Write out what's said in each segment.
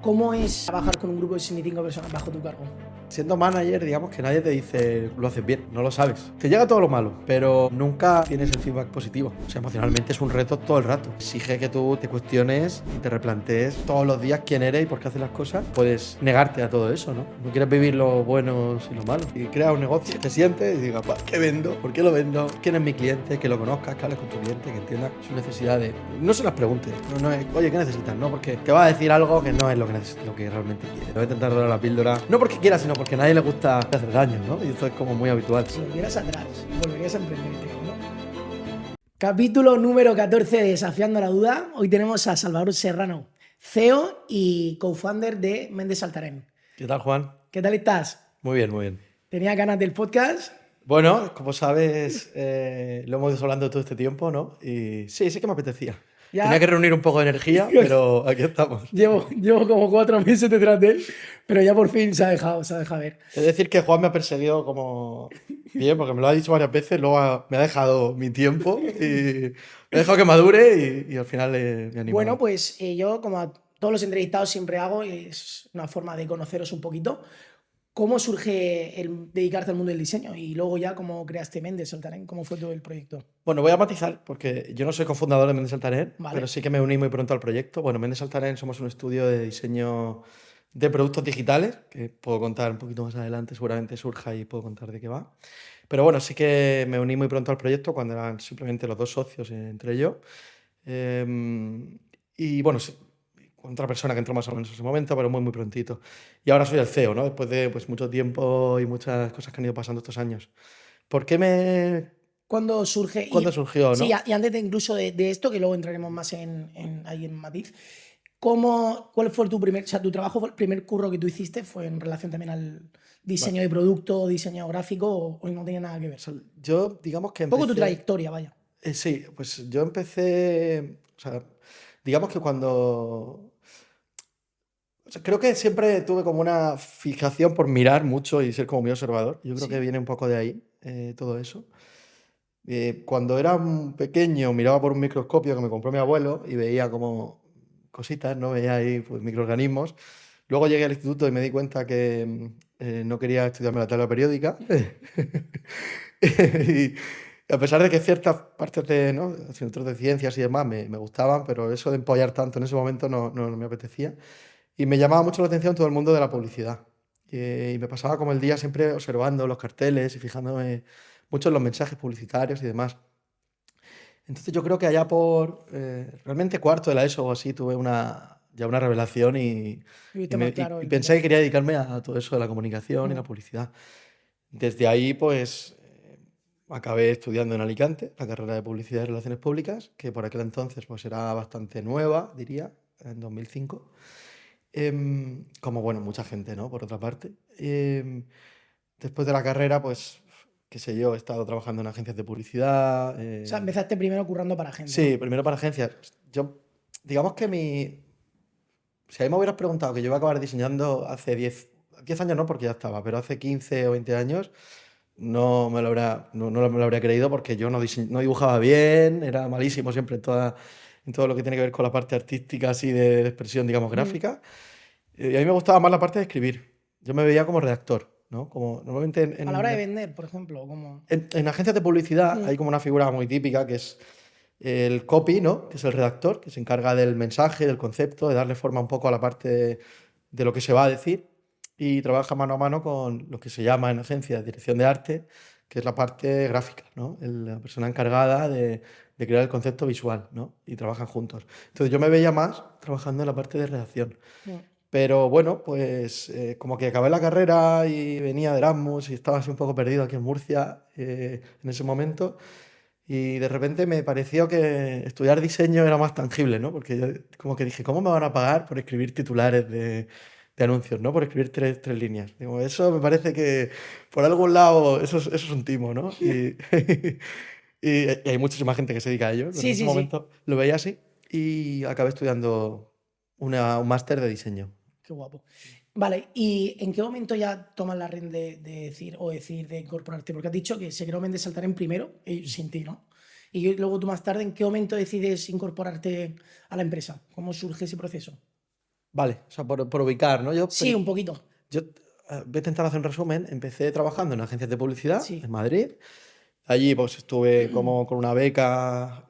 ¿Cómo es trabajar con un grupo de 65 personas bajo tu cargo? Siendo manager, digamos que nadie te dice lo haces bien, no lo sabes. Te llega todo lo malo, pero nunca tienes el feedback positivo. O sea, emocionalmente es un reto todo el rato. Exige que tú te cuestiones y te replantees todos los días quién eres y por qué haces las cosas. Puedes negarte a todo eso, ¿no? No quieres vivir lo bueno sin lo malo. Y creas un negocio, te sientes y digas, ¿qué vendo? ¿Por qué lo vendo? ¿Quién es mi cliente? Que lo conozcas, que hables con tu cliente, que entiendas sus necesidades. No se las preguntes. No es, oye, ¿qué necesitas? No, porque te va a decir algo que no es lo que realmente quiere. Te va a intentar dar la píldora. No porque quiera, sino porque a nadie le gusta hacer daño, ¿no? Y esto es como muy habitual. Si volvieras atrás, volverías a emprender, ¿no? Capítulo número 14 de Desafiando la Duda. Hoy tenemos a Salvador Serrano, CEO y co-founder de Méndez Saltarén. ¿Qué tal, Juan? ¿Qué tal estás? Muy bien, muy bien. ¿Tenías ganas del podcast? Bueno, como sabes, lo hemos ido hablando todo este tiempo, ¿no? Y sí que me apetecía. Ya. Tenía que reunir un poco de energía, pero aquí estamos. Llevo como 4 meses detrás de él, pero ya por fin se ha dejado ver. Es decir, que Juan me ha perseguido como bien, porque me lo ha dicho varias veces, luego me ha dejado mi tiempo y me ha dejado que madure y al final me ha animado. Bueno, pues yo, como a todos los entrevistados siempre hago, es una forma de conoceros un poquito. ¿Cómo surge el dedicarte al mundo del diseño? Y luego ya, ¿cómo creaste Méndez Saltarén? ¿Cómo fue todo el proyecto? Bueno, voy a matizar, porque yo no soy cofundador de Méndez Saltarén, Vale. pero sí que me uní muy pronto al proyecto. Bueno, Méndez Saltarén somos un estudio de diseño de productos digitales, que puedo contar un poquito más adelante, seguramente surja y puedo contar de qué va. Pero bueno, sí que me uní muy pronto al proyecto cuando eran simplemente los dos socios entre yo. Y bueno, sí, con otra persona que entró más o menos en ese momento, pero muy prontito. Y ahora soy el CEO, ¿no? Después de pues, mucho tiempo y muchas cosas que han ido pasando estos años. ¿Por qué ¿Cuándo surge? ¿Cuándo surgió, Sí, no? y antes de incluso de esto, que luego entraremos más ahí en matiz, ¿cuál fue tu trabajo, el primer curro que tú hiciste fue en relación también al diseño de producto, diseño gráfico o no tenía nada que ver? O sea, yo, digamos que Un poco tu empecé. trayectoria, vaya. Sí, pues yo empecé. O sea, digamos que cuando. O sea, creo que siempre tuve como una fijación por mirar mucho y ser como muy observador. Yo creo Sí. que viene un poco de ahí todo eso. Cuando era pequeño miraba por un microscopio que me compró mi abuelo y veía como cositas, ¿no? Veía ahí pues, microorganismos. Luego llegué al instituto y me di cuenta que no quería estudiarme la tabla periódica. Y a pesar de que ciertas partes de, ¿no? Centros de ciencias y demás me gustaban, pero eso de empollar tanto en ese momento no me apetecía. Y me llamaba mucho la atención todo el mundo de la publicidad. Y me pasaba como el día siempre observando los carteles y fijándome mucho en los mensajes publicitarios y demás. Entonces yo creo que allá por realmente cuarto de la ESO o así tuve ya una revelación Viste más claro y el pensé que mensaje. quería dedicarme a todo eso de la comunicación y la publicidad. Desde ahí pues acabé estudiando en Alicante la carrera de Publicidad y Relaciones Públicas, que por aquel entonces pues era bastante nueva, diría, en 2005. Como bueno, mucha gente, ¿no? Por otra parte. Después de la carrera, pues, qué sé yo, he estado trabajando en agencias de publicidad. O sea, empezaste primero currando para gente, Sí, ¿no? primero para agencias. Yo, digamos que si a mí me hubieras preguntado que yo iba a acabar diseñando hace 10 años no, porque ya estaba, pero hace 15 o 20 años, no me lo habría creído porque yo no dibujaba bien, era malísimo siempre en todo lo que tiene que ver con la parte artística, así de expresión, digamos, gráfica. Y a mí me gustaba más la parte de escribir. Yo me veía como redactor, ¿no? Como normalmente A la hora de vender, por ejemplo, como... en agencias de publicidad hay como una figura muy típica que es el copy, ¿no? Que es el redactor, que se encarga del mensaje, del concepto, de darle forma un poco a la parte de lo que se va a decir y trabaja mano a mano con lo que se llama en agencias dirección de arte, que es la parte gráfica, ¿no? La persona encargada de crear el concepto visual, ¿no? Y trabajan juntos. Entonces yo me veía más trabajando en la parte de redacción. Pero bueno, pues como que acabé la carrera y venía de Erasmus y estaba así un poco perdido aquí en Murcia en ese momento. Y de repente me pareció que estudiar diseño era más tangible, ¿no? Porque yo como que dije, ¿cómo me van a pagar por escribir titulares de anuncios, ¿no? Por escribir tres líneas. Digo, eso me parece que por algún lado eso es un timo, ¿no? Y hay muchísima gente que se dedica a ello, pero en Sí, ese sí, sí. momento lo veía así y acabé estudiando un máster de diseño. Qué guapo. Vale, ¿y en qué momento ya tomas la rienda de decir de incorporarte? Porque has dicho que se creó Méndez Saltarén primero, sin ti, ¿no? Y luego tú más tarde, ¿en qué momento decides incorporarte a la empresa? ¿Cómo surge ese proceso? Vale, o sea, por ubicar, ¿no? Sí, un poquito. Yo voy a intentar hacer un resumen. Empecé trabajando en agencias de publicidad Sí. en Madrid. Allí pues estuve como con una beca,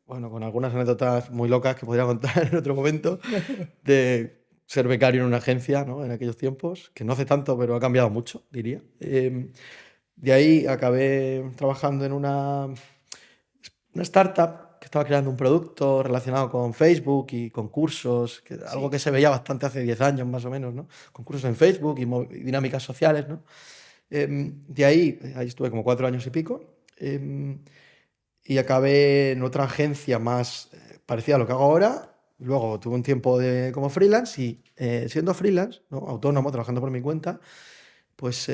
bueno, con algunas anécdotas muy locas que podría contar en otro momento, de ser becario en una agencia, ¿no? En aquellos tiempos, que no hace tanto, pero ha cambiado mucho, diría. De ahí acabé trabajando en una startup que estaba creando un producto relacionado con Facebook y concursos, algo Sí. que se veía bastante hace 10 años más o menos, ¿no? Concursos en Facebook y dinámicas sociales, ¿no? De ahí estuve como 4 años y pico, y acabé en otra agencia más parecida a lo que hago ahora. Luego tuve un tiempo como freelance y siendo freelance, ¿no? Autónomo, trabajando por mi cuenta, pues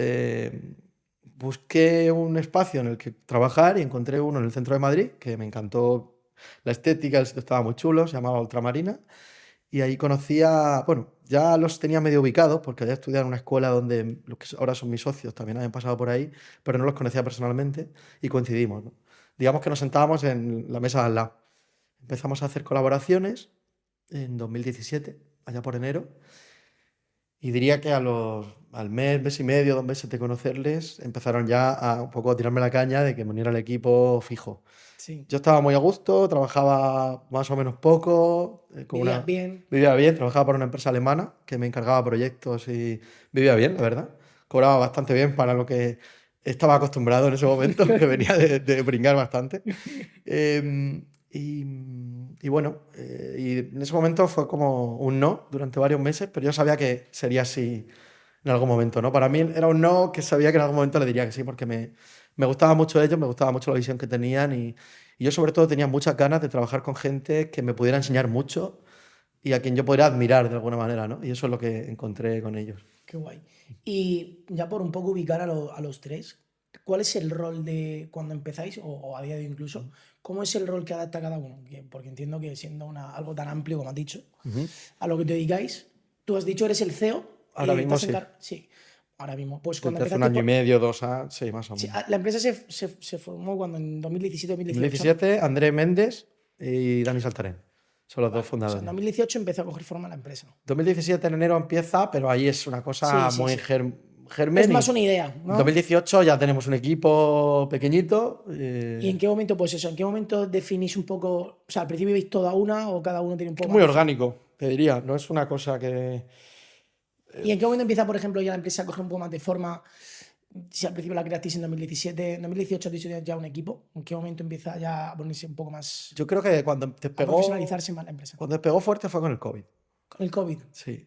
busqué un espacio en el que trabajar y encontré uno en el centro de Madrid que me encantó la estética, el sitio estaba muy chulo, se llamaba Ultramarina. Y ahí conocía, bueno, ya los tenía medio ubicados porque había estudiado en una escuela donde los que ahora son mis socios también habían pasado por ahí, pero no los conocía personalmente y coincidimos, ¿no? Digamos que nos sentábamos en la mesa de al lado. Empezamos a hacer colaboraciones en 2017, allá por enero, y diría que al mes y medio, 2 meses de conocerles, empezaron ya a un poco a tirarme la caña de que me uniera al equipo fijo. Sí. Yo estaba muy a gusto, trabajaba más o menos poco, Vivías bien. vivía bien, trabajaba para una empresa alemana que me encargaba proyectos y vivía bien, la verdad. Cobraba bastante bien para lo que estaba acostumbrado en ese momento, que venía de brincar bastante. Y bueno, y en ese momento fue como un no durante varios meses, pero yo sabía que sería así en algún momento, ¿no? Para mí era un no que sabía que en algún momento le diría que sí, porque me gustaba mucho ellos, me gustaba mucho la visión que tenían y yo sobre todo tenía muchas ganas de trabajar con gente que me pudiera enseñar mucho y a quien yo pudiera admirar de alguna manera, ¿no? Y eso es lo que encontré con ellos. Qué guay. Y ya por un poco ubicar a los tres, ¿cuál es el rol de cuando empezáis, o a día de hoy incluso, cómo es el rol que adapta cada uno? Porque entiendo que siendo algo tan amplio como has dicho, Ujú. a lo que te dedicáis, tú has dicho eres el CEO, Ahora mismo estás sí, sí, ahora mismo. Pues cuando desde hace un empezaste año y medio, 2 años, sí, más o sí, menos. la empresa se formó cuando en 2017-2018, ¿no? 2017, André Méndez y Dani Saltarén, son los dos Vale, o sea, en fundadores. 2018 empezó a coger forma la empresa. 2017 en enero empieza, pero ahí es una cosa Sí, sí, muy sí. Es germen más y una idea, ¿no? 2018 ya tenemos un equipo pequeñito. ¿Y en qué momento, pues eso, en qué momento definís un poco, o sea, al principio veis toda una o cada uno tiene un Es poco muy más definido? orgánico, te diría, no es una cosa que... ¿Y en qué momento empieza, por ejemplo, ya la empresa a coger un poco más de forma? Si al principio la creasteis en 2017, en 2018 habéis tenido ya un equipo, ¿en qué momento empieza ya a ponerse un poco más, Yo creo que a profesionalizarse más la empresa? cuando despegó fuerte fue con el COVID. Con el COVID. Sí.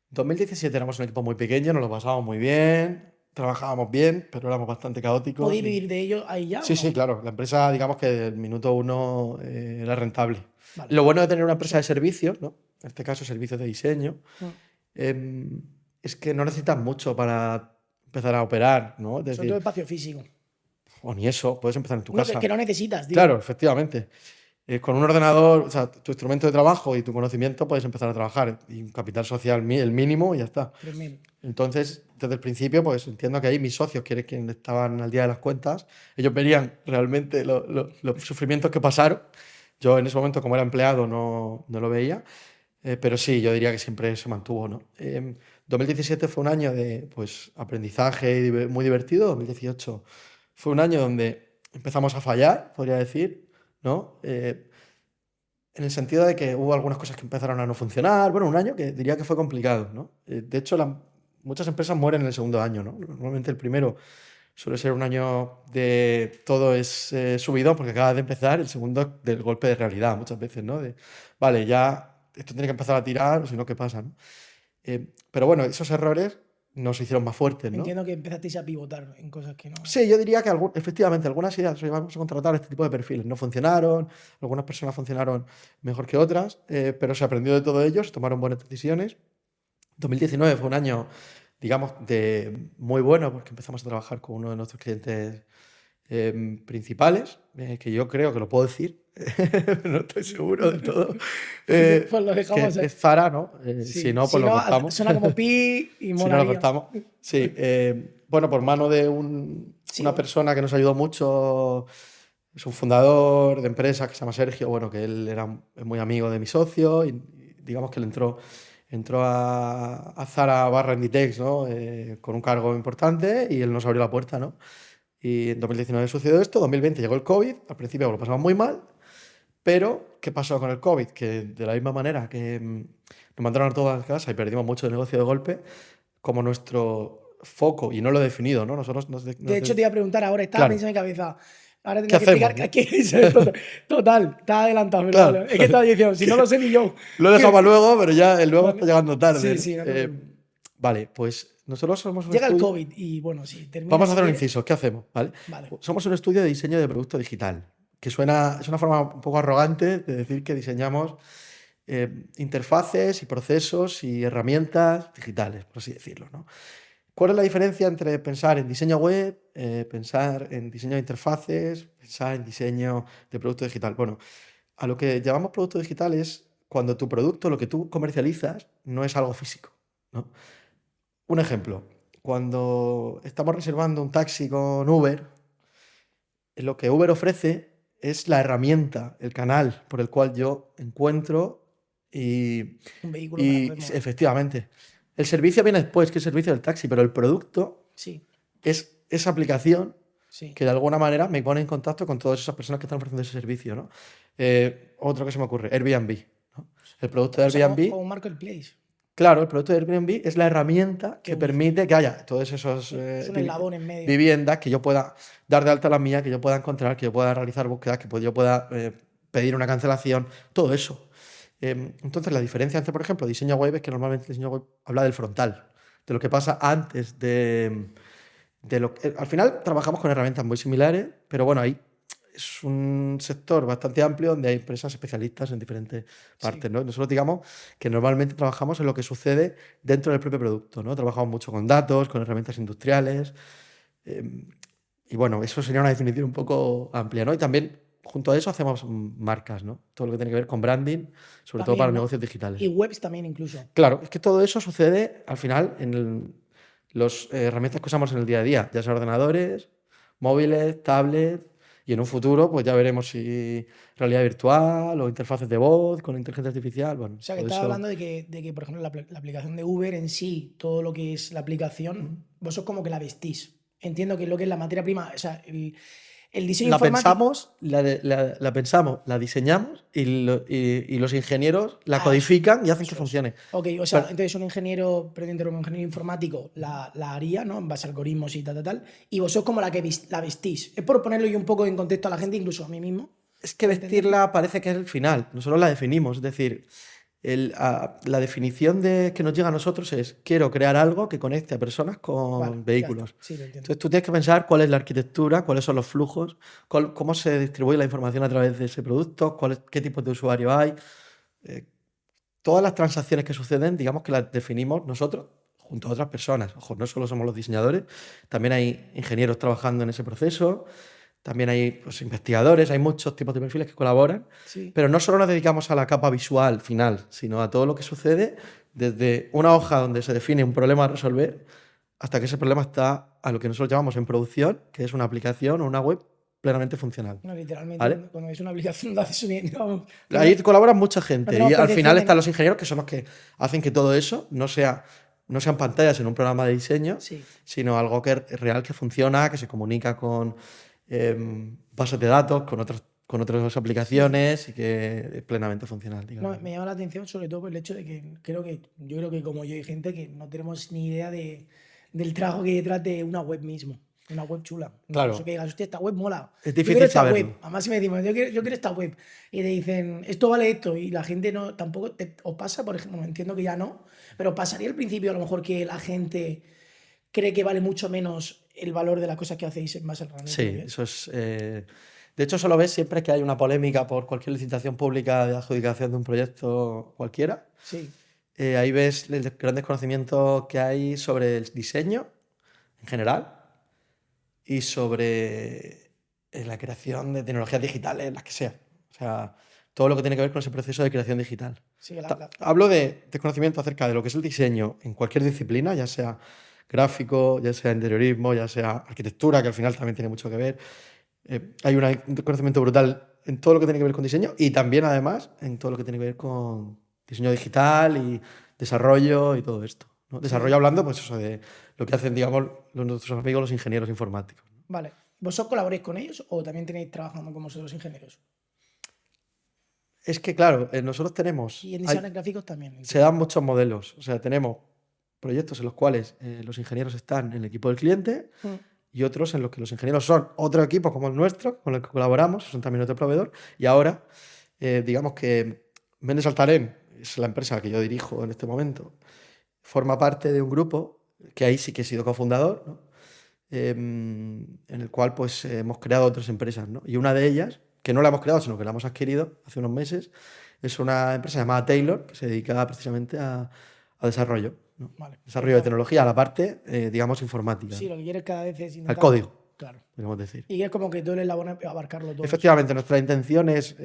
2017 éramos un equipo muy pequeño, nos lo pasábamos muy bien, trabajábamos bien, pero éramos bastante caóticos. ¿Podéis vivir de ello ahí ya o Sí, no? sí, claro. La empresa, digamos que del minuto uno era rentable. Vale. Lo bueno de tener una empresa Sí. de servicios, ¿no? En este caso, servicios de diseño, Mm. em, es que no necesitas mucho para empezar a operar, ¿no? Es Sobre todo decir, espacio físico. o ni eso, puedes empezar en tu No, que casa. no necesitas, digo. Claro, efectivamente. Con un ordenador, o sea, tu instrumento de trabajo y tu conocimiento puedes empezar a trabajar. Y un capital social, el mínimo, y ya está. Tremendo. Entonces, desde el principio, pues entiendo que ahí mis socios, que eran quienes estaban al día de las cuentas, ellos verían realmente los sufrimientos que pasaron. Yo en ese momento, como era empleado, no lo veía, pero sí, yo diría que siempre se mantuvo, ¿no? 2017 fue un año de pues, aprendizaje muy divertido. 2018 fue un año donde empezamos a fallar, podría decir, ¿no? En el sentido de que hubo algunas cosas que empezaron a no funcionar. Bueno, un año que diría que fue complicado, ¿no? De hecho, muchas empresas mueren en el segundo año, ¿no? Normalmente el primero suele ser un año de todo es subidón porque acaba de empezar, el segundo es del golpe de realidad muchas veces, ¿no? Vale, ya esto tiene que empezar a tirar, o si no, ¿qué pasa, no? Pero bueno, esos errores nos hicieron más fuertes, ¿no? Entiendo que empezasteis a pivotar en cosas que no. Sí, yo diría que efectivamente algunas ideas, oye, vamos a contratar este tipo de perfiles, no funcionaron, algunas personas funcionaron mejor que otras, pero se aprendió de todo ello, se tomaron buenas decisiones. 2019 fue un año, digamos, muy bueno porque empezamos a trabajar con uno de nuestros clientes principales, que yo creo que lo puedo decir, no estoy seguro del todo, Pues lo que dejamos ahí. es Zara, ¿no? Si Sí, no, pues si lo no, cortamos. suena como pi y Si no lo molaría. cortamos. Sí, bueno, por mano de Sí, una persona que nos ayudó mucho, es un fundador de empresa que se llama Sergio, bueno, que él es muy amigo de mi socio y digamos que él entró a Zara barra Inditex, ¿no? Con un cargo importante y él nos abrió la puerta, ¿no? Y en 2019 sucedió esto, 2020 llegó el COVID, al principio lo pasamos muy mal, pero ¿qué pasó con el COVID? Que de la misma manera que nos mandaron a todas las casas y perdimos mucho de negocio de golpe, como nuestro foco, y no lo he definido, ¿no? Nosotros De hecho, te iba a preguntar ahora, estaba Claro. pensando en mi cabeza. Ahora ¿Qué tendría que hacemos, explicar no? qué es esto. Total, está adelantado, pero Claro. vale. Es que estaba diciendo, si no lo sé ni yo. Lo he dejado para luego, pero ya el luego Vale. está llegando tarde, Sí, ¿no? sí, no te preocupes. Vale, pues nosotros somos un Llega el estudio. COVID y bueno, si termina Vamos a si hacer un quieres. inciso. ¿Qué hacemos? ¿Vale? Vale. Somos un estudio de diseño de producto digital, que suena, es una forma un poco arrogante de decir que diseñamos interfaces y procesos y herramientas digitales, por así decirlo, ¿no? ¿Cuál es la diferencia entre pensar en diseño web, pensar en diseño de interfaces, pensar en diseño de producto digital? Bueno, a lo que llamamos producto digital es cuando tu producto, lo que tú comercializas, no es algo físico, ¿no? Un ejemplo, cuando estamos reservando un taxi con Uber, lo que Uber ofrece es la herramienta, el canal por el cual yo encuentro y, Un vehículo para y poder mover. efectivamente, el servicio viene después, que es el servicio del taxi, pero el producto Sí, es esa aplicación sí. que de alguna manera me pone en contacto con todas esas personas que están ofreciendo ese servicio, ¿no? Otro que se me ocurre, Airbnb, ¿no? El producto de O sea, como Airbnb, un marketplace. claro, el producto de Airbnb es la herramienta Qué que bonito. permite que haya todos esos Es un eslabón en medio. viviendas que yo pueda dar de alta las mías, que yo pueda encontrar, que yo pueda realizar búsquedas, que yo pueda pedir una cancelación, todo eso. Entonces, la diferencia entre, por ejemplo, diseño web es que normalmente el diseño web habla del frontal, de lo que pasa antes de lo que... Al final trabajamos con herramientas muy similares, pero bueno, ahí es un sector bastante amplio donde hay empresas especialistas en diferentes partes, Sí. ¿no? Nosotros digamos que normalmente trabajamos en lo que sucede dentro del propio producto, ¿no? Trabajamos mucho con datos, con herramientas industriales, y bueno, eso sería una definición un poco amplia, ¿no? Y también junto a eso hacemos marcas, ¿no? Todo lo que tiene que ver con branding, sobre todo para También, los ¿no? negocios digitales. Y webs también incluso. Claro, es que todo eso sucede al final en las herramientas que usamos en el día a día, ya sean ordenadores, móviles, tablets, y en un futuro pues ya veremos si realidad virtual o interfaces de voz con inteligencia artificial, bueno, O sea, que todo estaba eso. hablando de que, por ejemplo, la aplicación de Uber en sí, todo lo que es la aplicación, vosotros como que la vestís. Entiendo que lo que es la materia prima, o sea, el diseño La informático. pensamos, la pensamos, la diseñamos y los ingenieros la Ah, codifican y hacen que eso es. funcione. Ok, o sea, Pero- entonces un ingeniero, perdón, un ingeniero informático la haría, ¿no? En base a algoritmos y tal. Y vosotros como la que la vestís. Es por ponerlo yo un poco en contexto a la gente, incluso a mí mismo. Es que vestirla parece que es el final. Nosotros la definimos. Es decir, la definición que nos llega a nosotros es: quiero crear algo que conecte a personas con Vale, ya vehículos. está. Sí, lo entiendo. Entonces tú tienes que pensar cuál es la arquitectura, cuáles son los flujos, cómo se distribuye la información a través de ese producto, qué tipos de usuario hay. Eh, Todas las transacciones que suceden, digamos que las definimos nosotros junto a otras personas. Ojo, no solo somos los diseñadores, también hay ingenieros trabajando en ese proceso. También hay pues, investigadores, hay muchos tipos de perfiles que colaboran, Sí. pero no solo nos dedicamos a la capa visual final, sino a todo lo que sucede desde una hoja donde se define un problema a resolver hasta que ese problema está a lo que nosotros llamamos en producción, que es una aplicación o una web plenamente funcional. No, literalmente, ¿Vale? cuando es una aplicación, no haces un. Ahí colabora mucha gente tenemos y al percepción final de están nada. los ingenieros que son los que hacen que todo eso no sean pantallas en un programa de diseño, Sí. sino algo que es real, que funciona, que se comunica con bases de datos, con otras aplicaciones y que es plenamente funcional, No, digamos. me llama la atención sobre todo por el hecho de que yo creo que como yo hay gente que no tenemos ni idea del trabajo que hay detrás de una web mismo. Una web chula. Claro. Incluso que digas, hostia, esta web mola. Es Yo difícil quiero esta saberlo. web. Además, si me decimos, yo quiero esta web. Y te dicen, esto vale esto. Y la gente no, tampoco os pasa, por ejemplo, entiendo que ya no, pero pasaría al principio a lo mejor que la gente cree que vale mucho menos el valor de las cosas que hacéis en base al Sí, realmente. eso es. De hecho, eso lo ves siempre que hay una polémica por cualquier licitación pública de adjudicación de un proyecto cualquiera. Sí, Ahí ves el gran desconocimiento que hay sobre el diseño en general y sobre la creación de tecnologías digitales, las que sea. O sea, todo lo que tiene que ver con ese proceso de creación digital. sí, Hablo de desconocimiento acerca de lo que es el diseño en cualquier disciplina, ya sea gráfico, ya sea interiorismo, ya sea arquitectura, que al final también tiene mucho que ver. Hay un conocimiento brutal en todo lo que tiene que ver con diseño y también, además, en todo lo que tiene que ver con diseño digital y desarrollo y todo esto, ¿no? Desarrollo hablando, pues eso, de lo que hacen, digamos, nuestros amigos los ingenieros informáticos. Vale. ¿Vosotros colaboráis con ellos o también tenéis trabajando con vosotros ingenieros? Es que, claro, nosotros tenemos... Y en diseño gráficos también. Se dan muchos modelos. O sea, tenemos proyectos en los cuales los ingenieros están en el equipo del cliente y otros en los que los ingenieros son otro equipo como el nuestro, con el que colaboramos, son también otro proveedor. Y ahora, digamos que Mendes Altarén es la empresa que yo dirijo en este momento, forma parte de un grupo que ahí sí que he sido cofundador, ¿no? En el cual pues hemos creado otras empresas, ¿no? Y una de ellas, que no la hemos creado, sino que la hemos adquirido hace unos meses, es una empresa llamada Taylor, que se dedica precisamente a desarrollo, ¿no? Vale. Desarrollo de tecnología, a la parte, digamos, informática, Sí, lo que quieres cada vez es al intentar... código, Claro. podemos decir. Y es como que tú eres la buena abarcarlo todo. Efectivamente, nuestra intención es,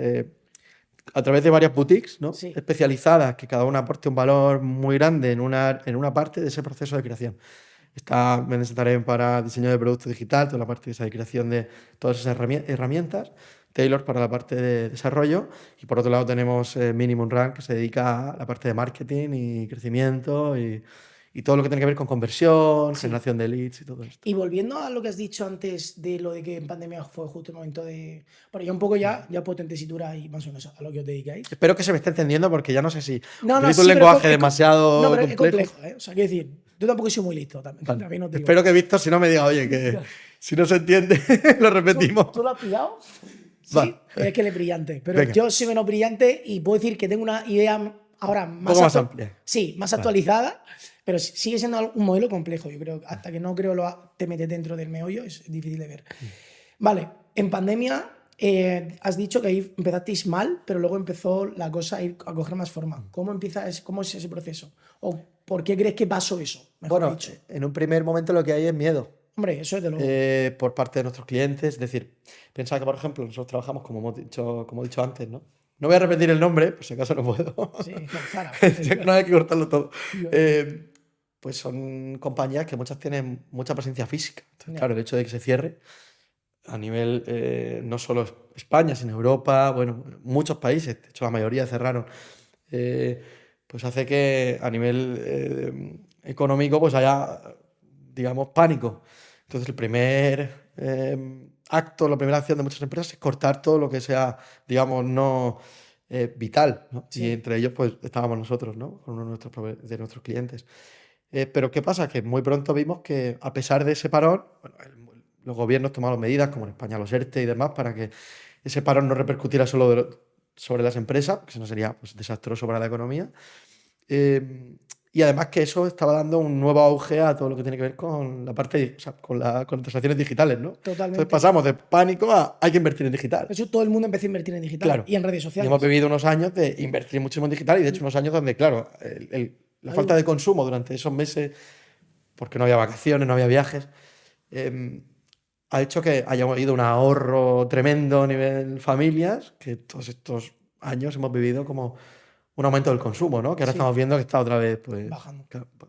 a través de varias boutiques, ¿no? Sí. especializadas, que cada una aporte un valor muy grande en una parte de ese proceso de creación. Está Mendes Altarén para diseño de producto digital, toda la parte de esa de creación de todas esas herramientas. Taylor para la parte de desarrollo. Y por otro lado tenemos Minimum Run, que se dedica a la parte de marketing y crecimiento y todo lo que tiene que ver con conversión, generación de leads y todo esto. Y volviendo a lo que has dicho antes de lo de que en pandemia fue justo el momento de... Bueno, ya un poco ya puedo tesitura y más o menos a lo que os dedicáis. Espero que se me esté entendiendo porque ya no sé si No, utilizo sí, un pero lenguaje demasiado no, pero complejo. es complejo, ¿eh? O sea, quiero decir, yo tampoco soy muy listo también. Vale. También os digo. Espero que Víctor, si no me diga, oye, que si no se entiende, lo repetimos. ¿Tú lo has pillado? Sí, Vale. pero es que él es brillante. Pero Venga. yo soy menos brillante y puedo decir que tengo una idea ahora más, poco más amplia. Sí, más Vale. actualizada, pero sigue siendo un modelo complejo. Yo creo que hasta que no te metes dentro del meollo es difícil de ver. Vale, en pandemia has dicho que ahí empezasteis mal, pero luego empezó la cosa a coger más forma. ¿Cómo es ese proceso? ¿O por qué crees que pasó eso? Mejor Bueno, dicho. en un primer momento lo que hay es miedo. Hombre, eso es de luego. Por parte de nuestros clientes. Es decir, piensa que, por ejemplo, nosotros trabajamos, como he dicho antes, ¿no? No voy a repetir el nombre, por si acaso no puedo. Sí, con Zara. No hay que cortarlo todo. Pues son compañías que muchas tienen mucha presencia física. Entonces, claro, el hecho de que se cierre a nivel no solo España, sino Europa, bueno, muchos países, de hecho la mayoría cerraron, pues hace que a nivel económico pues haya, digamos, pánico. Entonces el primer acto, la primera acción de muchas empresas es cortar todo lo que sea, digamos, no vital, ¿no? Sí. Y entre ellos pues estábamos nosotros, ¿no? Con uno de nuestros clientes. Pero ¿qué pasa? Que muy pronto vimos que a pesar de ese parón, bueno, los gobiernos tomaron medidas, como en España los ERTE y demás, para que ese parón no repercutiera solo sobre las empresas, porque si no sería pues, desastroso para la economía. Y además que eso estaba dando un nuevo auge a todo lo que tiene que ver con la parte, o sea, con las transacciones digitales, ¿no? Totalmente. Entonces pasamos de pánico a hay que invertir en digital. De hecho, todo el mundo empezó a invertir en digital Claro. y en redes Y sociales. hemos vivido unos años de invertir muchísimo en digital y de hecho unos años donde, claro, la falta de consumo durante esos meses, porque no había vacaciones, no había viajes, ha hecho que haya habido un ahorro tremendo a nivel familias, que todos estos años hemos vivido como un aumento del consumo, ¿no? Que ahora Sí. estamos viendo que está otra vez pues, Bajando.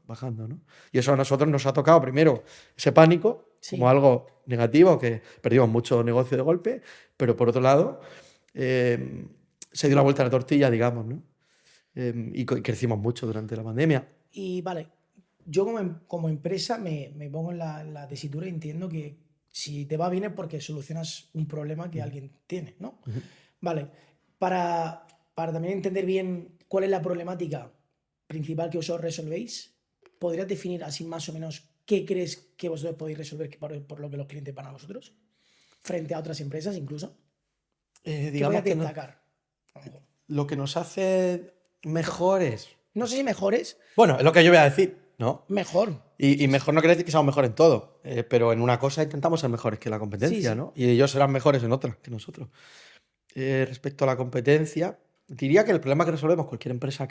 bajando, ¿no? Y eso a nosotros nos ha tocado primero ese pánico, Sí. como algo negativo, que perdimos mucho negocio de golpe, pero por otro lado se dio la vuelta a la tortilla, digamos, ¿no? Y crecimos mucho durante la pandemia. Y vale, yo como empresa me pongo en la tesitura y entiendo que si te va bien es porque solucionas un problema que alguien tiene, ¿no? Vale, para también entender bien cuál es la problemática principal que vosotros resolvéis, ¿podrías definir así más o menos qué crees que vosotros podéis resolver por lo que los clientes van a vosotros? Frente a otras empresas incluso. Digamos ¿Qué que podrías destacar? A lo mejor. lo que nos hace mejores. No sé si mejores, Bueno, es lo que yo voy a decir, ¿no? mejor. Y mejor no quiere decir que seamos mejores en todo, pero en una cosa intentamos ser mejores que la competencia, Sí, sí. ¿no? Y ellos serán mejores en otra que nosotros. Respecto a la competencia, diría que el problema que resolvemos cualquier empresa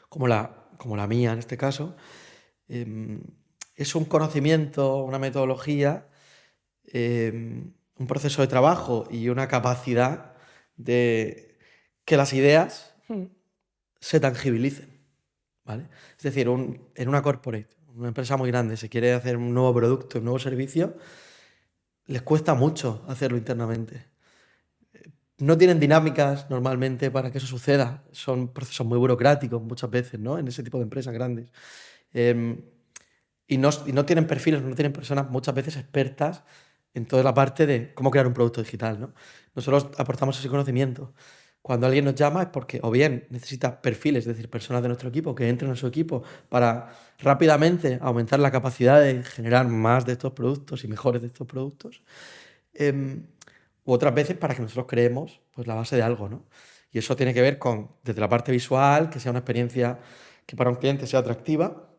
como la mía en este caso, es un conocimiento, una metodología, un proceso de trabajo y una capacidad de que las ideas se tangibilicen, ¿vale? Es decir, en una corporate, una empresa muy grande, se quiere hacer un nuevo producto, un nuevo servicio, les cuesta mucho hacerlo internamente. no tienen dinámicas normalmente para que eso suceda. Son procesos muy burocráticos muchas veces, ¿no? En ese tipo de empresas grandes. Em, y no tienen perfiles, no tienen personas muchas veces expertas en toda la parte de cómo crear un producto digital, ¿no? Nosotros aportamos ese conocimiento. Cuando alguien nos llama es porque o bien necesita perfiles, es decir, personas de nuestro equipo que entren en su equipo para rápidamente aumentar la capacidad de generar más de estos productos y mejores de estos productos, em, u otras veces para que nosotros creemos pues, la base de algo, ¿no? Y eso tiene que ver con, desde la parte visual, que sea una experiencia que para un cliente sea atractiva,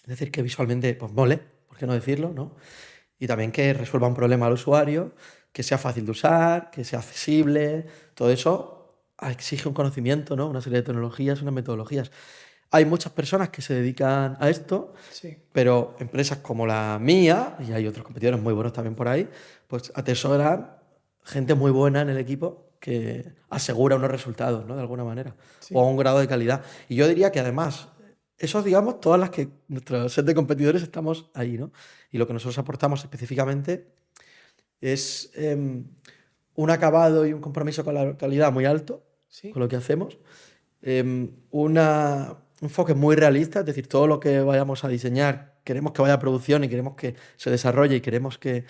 es decir, que visualmente pues, mole, por qué no decirlo, ¿no? Y también que resuelva un problema al usuario, que sea fácil de usar, que sea accesible, todo eso exige un conocimiento, ¿no? Una serie de tecnologías, unas metodologías. Hay muchas personas que se dedican a esto, Sí. pero empresas como la mía, y hay otros competidores muy buenos también por ahí, pues atesoran gente muy buena en el equipo que asegura unos resultados, ¿no? De alguna manera, Sí. o un grado de calidad. Y yo diría que además, eso digamos, todas las que nuestro set de competidores estamos ahí, ¿no? Y lo que nosotros aportamos específicamente es un acabado y un compromiso con la calidad muy alto, Sí. con lo que hacemos, un enfoque muy realista, es decir, todo lo que vayamos a diseñar, queremos que vaya a producción y queremos que se desarrolle y queremos que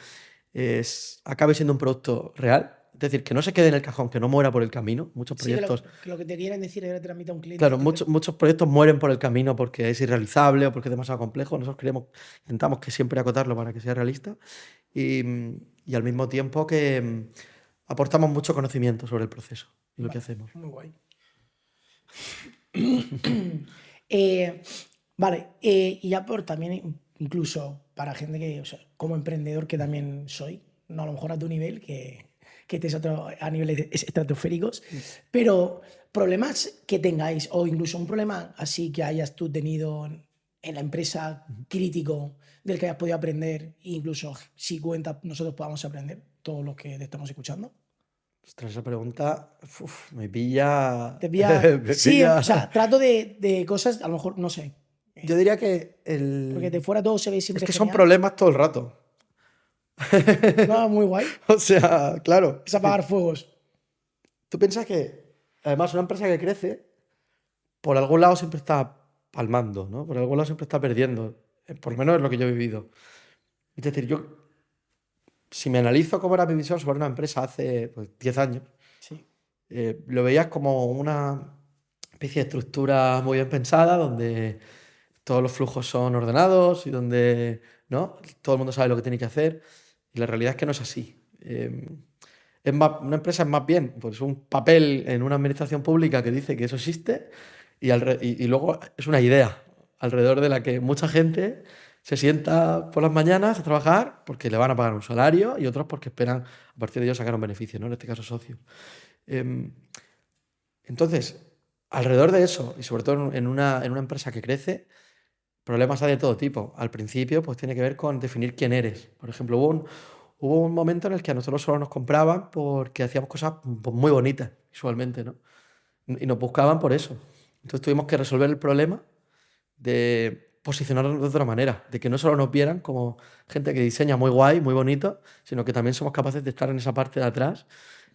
acabe siendo un producto real. Es decir, que no se quede en el cajón, que no muera por el camino. Muchos Sí, que proyectos, lo que te quieren decir es que le transmita a un cliente. claro, muchos proyectos mueren por el camino porque es irrealizable o porque es demasiado complejo. Nosotros intentamos que siempre acotarlo para que sea realista y al mismo tiempo que aportamos mucho conocimiento sobre el proceso y lo que hacemos. Muy guay. Vale, y ya por también, incluso para gente que, o sea, como emprendedor que también soy, no a lo mejor a tu nivel, que estés a niveles estratosféricos, pero problemas que tengáis, o incluso un problema así que hayas tú tenido en la empresa crítico del que hayas podido aprender, e incluso si cuenta, nosotros podamos aprender, todos los que te estamos escuchando. Ostras, esa pregunta me pilla. Te pilla. Me Sí, o pilla. sea, trato de cosas, a lo mejor, no sé. Yo diría que Porque de fuera todo se ve es siempre que son genial. problemas todo el rato. No, muy guay. O sea, claro. Es apagar fuegos. Tú piensas que, además, una empresa que crece, por algún lado siempre está palmando, ¿no? Por algún lado siempre está perdiendo. Por lo menos es lo que yo he vivido. Es decir, yo, si me analizo cómo era mi visión sobre una empresa hace pues, 10 años, Sí. lo veías como una especie de estructura muy bien pensada, donde todos los flujos son ordenados y donde, ¿no? Todo el mundo sabe lo que tiene que hacer. Y la realidad es que no es así. Una empresa es más bien pues, un papel en una administración pública que dice que eso existe y luego es una idea alrededor de la que mucha gente se sienta por las mañanas a trabajar porque le van a pagar un salario y otros porque esperan a partir de ello sacar un beneficio, ¿no? En este caso socio. Em, entonces, alrededor de eso y sobre todo en una empresa que crece, problemas hay de todo tipo. Al principio, pues tiene que ver con definir quién eres. Por ejemplo, hubo un momento en el que a nosotros solo nos compraban porque hacíamos cosas pues, muy bonitas visualmente, ¿no? Y nos buscaban por eso. Entonces tuvimos que resolver el problema de posicionarnos de otra manera, de que no solo nos vieran como gente que diseña muy guay, muy bonito, sino que también somos capaces de estar en esa parte de atrás